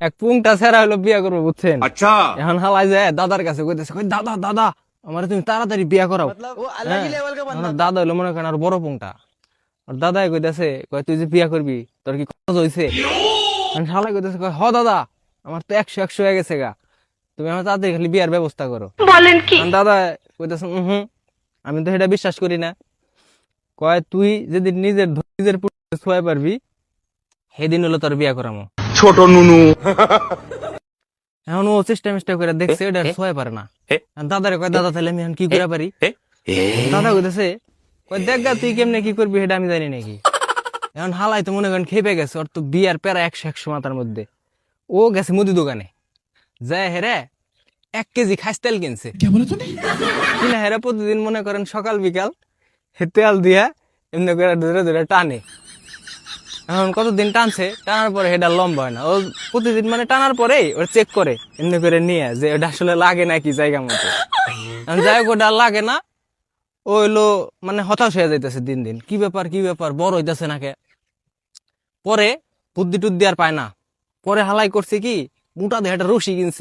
এক পুংটা ছেড়া হলো বিয়া করবো বুঝছেন। अच्छा এখন হালাই যায় দাদার কাছে কইতেছে, কই দাদা দাদা আমার তুমি তাড়াতাড়ি বিয়া করাও। হ্যাঁ, এখন ওর দাদা হইলো মনে করেন আর বড় পুংটা। আর দাদাই কইতেছে, কয় তুই যে বিয়া করবি তোর কি খরচ হইছে? শালাই কইতেছে, কয় হ দাদা আমার তো 100 হয়ে গেছে গা, তুমি আমার তাড়াতাড়ি খালি বিয়ার ব্যবস্থা করো। বলেন কি? আর দাদা কইতেছে হুম আমি তো সেটা বিশ্বাস করি না। কয় তুই যদি নিজের ছুঁয়ে পারবি সেদিন হলো তোর বিয়া করামো। ছোট নুনু এখন ও চেষ্টা মেষ্টা করে দেখছে এটা ছুঁয়ে পারে না। এখন দাদারে কয় দাদা তাহলে আমি এখন কি করে পারি? দাদা কইতেছে, কয় দেখ গা তুই কেমনে কি করবি সেটা আমি জানি নাকি। এখন হালাই তো মনে করেন খেপে গেছে, ওর তো বিয়ার প্যারা 100 মাথার মধ্যে। ও গেছে মুদি দোকানে, যায় হেরে 1 কেজি খাস তেল কিনছে। কিনা হেরে প্রতিদিন মনে করেন সকাল বিকাল হে তেল দিয়া এমনি করে ধরে ধরে টানে। এখন কতদিন টানছে, টানার পরে সেটা লম্বা হয় না। ও প্রতিদিন মানে টানার পরে ওর চেক করে এমনি করে নিয়ে যে ওটা আসলে লাগে নাকি জায়গা মতো। এখন যাই হোক ওটা লাগে না, ও হইলো মানে হতাশ হয়ে যাইতেছে দিন দিন। কি ব্যাপার বড় হইতেছে নাকি। পরে বুদ্ধি টুদ্ধি আর পায় না। পরে হালাই করছে কি মোটা দেহে একটা রশি কিনছে।